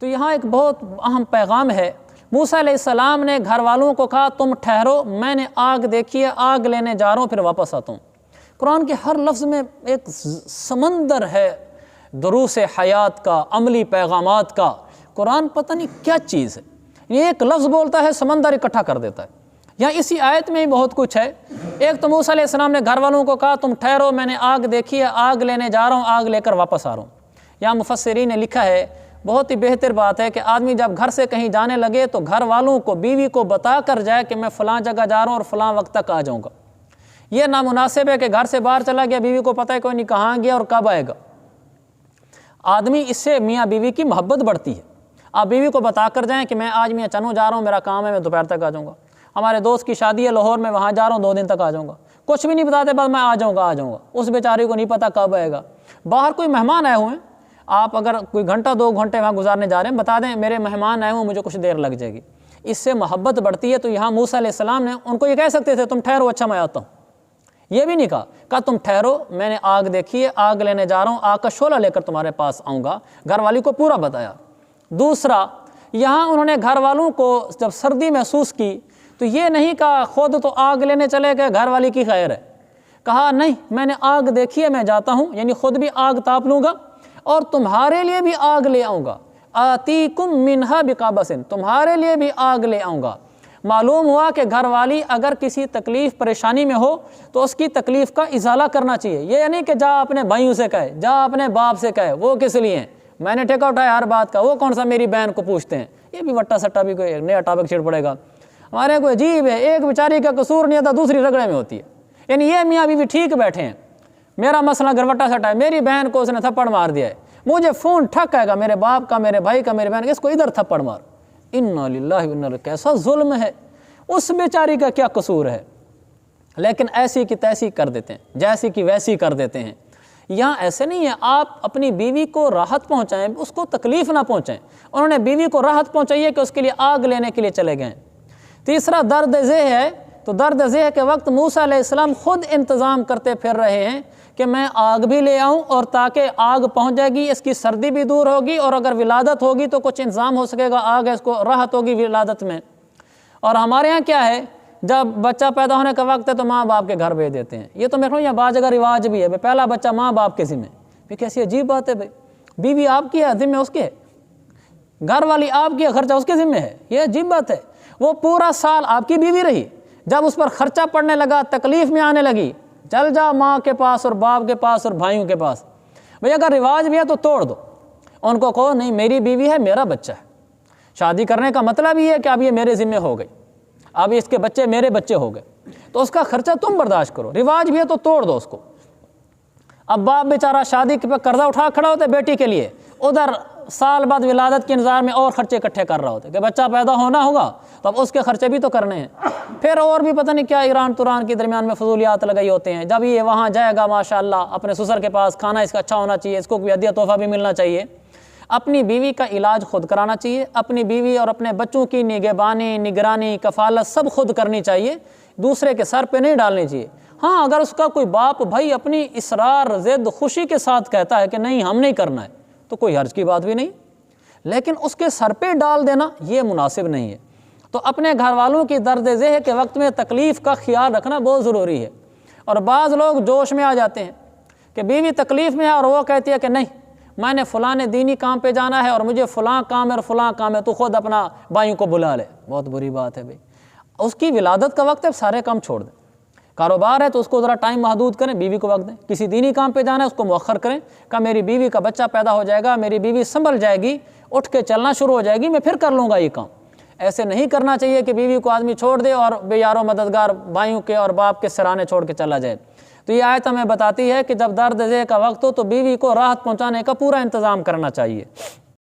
تو یہاں ایک بہت اہم پیغام ہے۔ موسیٰ علیہ السلام نے گھر والوں کو کہا تم ٹھہرو، میں نے آگ دیکھی ہے، آگ لینے جا رہا ہوں، پھر واپس آتا ہوں۔ قرآن کے ہر لفظ میں ایک سمندر ہے دروس حیات کا، عملی پیغامات کا۔ قرآن پتہ نہیں کیا چیز ہے، یہ ایک لفظ بولتا ہے سمندر اکٹھا کر دیتا ہے۔ یہاں اسی آیت میں ہی بہت کچھ ہے۔ ایک تو موسیٰ علیہ السلام نے گھر والوں کو کہا تم ٹھہرو، میں نے آگ دیکھی ہے، آگ لینے جا رہا ہوں، آگ لے کر واپس آ رہا ہوں۔ یہاں مفسرین نے لکھا ہے، بہت ہی بہتر بات ہے کہ آدمی جب گھر سے کہیں جانے لگے تو گھر والوں کو، بیوی کو بتا کر جائے کہ میں فلاں جگہ جا رہا ہوں اور فلاں وقت تک آ جاؤں گا۔ یہ نامناسب ہے کہ گھر سے باہر چلا گیا، بیوی کو پتہ ہے کوئی نہیں کہاں گیا اور کب آئے گا۔ آدمی اس سے میاں بیوی کی محبت بڑھتی ہے۔ آپ بیوی کو بتا کر جائیں کہ میں آج میاں چنوں جا رہا ہوں، میرا کام ہے، میں دوپہر تک آ جاؤں گا۔ ہمارے دوست کی شادی ہے لاہور میں، وہاں جا رہا ہوں، 2 دن تک آ جاؤں گا۔ کچھ بھی نہیں بتاتے، بس میں آ جاؤں گا۔ اس بیچاری کو نہیں پتہ کب آئے گا۔ باہر کوئی مہمان آئے ہوئے ہیں، آپ اگر کوئی گھنٹہ 2 گھنٹے وہاں گزارنے جا رہے ہیں، بتا دیں میرے مہمان آئے ہوئے، مجھے کچھ دیر لگ جائے گی۔ اس سے محبت بڑھتی ہے۔ تو یہاں موسیٰ علیہ السلام نے ان کو یہ کہہ سکتے تھے تم ٹھہرو، اچھا میں آتا ہوں، یہ بھی نہیں کہا تم ٹھہرو، میں نے آگ دیکھی ہے، آگ لینے جا رہا ہوں، آگ کا شعلہ لے کر تمہارے پاس آؤں گا۔ گھر والی کو پورا بتایا۔ دوسرا، یہاں انہوں نے گھر والوں کو جب سردی محسوس کی تو یہ نہیں کہا خود تو آگ لینے چلے گئے، گھر والی کی خیر ہے۔ کہا نہیں، میں نے آگ دیکھی ہے، میں جاتا ہوں، یعنی خود بھی آگ تاپ لوں گا اور تمہارے لیے بھی آگ لے آؤں گا۔ آتیکم منہا بقابس، تمہارے لیے بھی آگ لے آؤں گا۔ معلوم ہوا کہ گھر والی اگر کسی تکلیف پریشانی میں ہو تو اس کی تکلیف کا ازالہ کرنا چاہیے۔ یہ نہیں کہ جا اپنے بھائیوں سے کہے، جا اپنے باپ سے کہے، وہ کس لیے ہیں، میں نے ٹھیکہ اٹھایا ہر بات کا، وہ کون سا میری بہن کو پوچھتے ہیں۔ یہ بھی وٹا سٹا بھی کوئی نیا ٹاپک چھیڑ پڑے گا۔ ہمارے کوئی عجیب ہے، ایک بیچاری کا قصور نہیں ہوتا، دوسری رگڑے میں ہوتی ہے۔ یعنی یہ میاں بیوی ٹھیک بیٹھے ہیں، میرا مسئلہ گروٹا سٹا ہے، میری بہن کو اس نے تھپڑ مار دیا ہے، مجھے فون ٹھک آئے گا میرے باپ کا، میرے بھائی کا، میرے بہن کا، اس کو ادھر تھپڑ مار۔ انا للہ و انا الیہ، کیسا ظلم ہے، اس بیچاری کا کیا قصور ہے؟ لیکن ایسی کی تیسی کر دیتے ہیں، جیسی کی ویسی کر دیتے ہیں۔ یہاں ایسے نہیں ہے، آپ اپنی بیوی کو راحت پہنچائیں، اس کو تکلیف نہ پہنچائیں۔ انہوں نے بیوی کو راحت پہنچائی ہے کہ اس کے لیے آگ لینے کے لیے چلے گئے۔ تیسرا درد ذہ ہے، تو درد ذہ کے وقت موسیٰ علیہ السلام خود انتظام کرتے پھر رہے ہیں کہ میں آگ بھی لے آؤں، اور تاکہ آگ پہنچ جائے گی، اس کی سردی بھی دور ہوگی، اور اگر ولادت ہوگی تو کچھ انتظام ہو سکے گا، آگ ہے اس کو راحت ہوگی ولادت میں۔ اور ہمارے ہاں کیا ہے، جب بچہ پیدا ہونے کا وقت ہے تو ماں باپ کے گھر بھیج دیتے ہیں۔ یہ تو میرے کو یہاں بعض جگہ رواج بھی ہے، پہلا بچہ ماں باپ کے ذمہ۔ یہ کیسی عجیب بات ہے بھائی، بیوی آپ کی ہے، ذمہ اس کے ہے، گھر والی آپ کی ہے، خرچہ اس کے ذمہ ہے۔ یہ عجیب بات ہے، وہ پورا سال آپ کی بیوی رہی، جب اس پر خرچہ پڑنے لگا، تکلیف میں آنے لگی، چل جا ماں کے پاس اور باپ کے پاس اور بھائیوں کے پاس۔ بھئی اگر رواج بھی ہے تو توڑ دو، ان کو کہو نہیں میری بیوی ہے، میرا بچہ ہے۔ شادی کرنے کا مطلب یہ ہے کہ اب یہ میرے ذمہ ہو گئی، اب اس کے بچے میرے بچے ہو گئے، تو اس کا خرچہ تم برداشت کرو۔ رواج بھی ہے تو توڑ دو اس کو۔ اب باپ بیچارہ شادی کے پہ قرضہ اٹھا کھڑا ہوتا ہے بیٹی کے لیے، ادھر سال بعد ولادت کے انتظار میں اور خرچے اکٹھے کر رہا ہوتا ہے کہ بچہ پیدا ہونا ہوگا تو اب اس کے خرچے بھی تو کرنے ہیں۔ پھر اور بھی پتہ نہیں کیا ایران توران کے درمیان میں فضولیات لگائی ہوتے ہیں۔ جب یہ وہاں جائے گا ماشاءاللہ اپنے سسر کے پاس، کھانا اس کا اچھا ہونا چاہیے، اس کو کوئی ہدیہ تحفہ بھی ملنا چاہیے۔ اپنی بیوی کا علاج خود کرانا چاہیے، اپنی بیوی اور اپنے بچوں کی نگہبانی، نگرانی، کفالت سب خود کرنی چاہیے، دوسرے کے سر پہ نہیں ڈالنی چاہیے۔ ہاں اگر اس کا کوئی باپ بھائی اپنی اصرار ضد خوشی کے ساتھ کہتا ہے کہ نہیں ہم نہیں کرنا ہے تو کوئی حرج کی بات بھی نہیں، لیکن اس کے سر پہ ڈال دینا یہ مناسب نہیں ہے۔ تو اپنے گھر والوں کی درد ذہ کے وقت میں تکلیف کا خیال رکھنا بہت ضروری ہے۔ اور بعض لوگ جوش میں آ جاتے ہیں کہ بیوی تکلیف میں ہے اور وہ کہتی ہے کہ نہیں میں نے فلاں دینی کام پہ جانا ہے اور مجھے فلاں کام ہے اور فلاں کام ہے، تو خود اپنا بھائیوں کو بلا لے۔ بہت بری بات ہے بھائی، اس کی ولادت کا وقت ہے، سارے کام چھوڑ دیں۔ کاروبار ہے تو اس کو ذرا ٹائم محدود کریں، بیوی کو وقت دیں۔ کسی دینی کام پہ جانا ہے اس کو مؤخر کریں، کہ میری بیوی کا بچہ پیدا ہو جائے گا، میری بیوی سنبھل جائے گی، اٹھ کے چلنا شروع ہو جائے گی، میں پھر کر لوں گا یہ کام۔ ایسے نہیں کرنا چاہیے کہ بیوی کو آدمی چھوڑ دے اور بے یار و مددگار بھائیوں کے اور باپ کے سرانے چھوڑ کے چلا جائے۔ تو یہ آیت ہمیں بتاتی ہے کہ جب درد ذہ کا وقت ہو تو بیوی کو راحت پہنچانے کا پورا انتظام کرنا چاہیے۔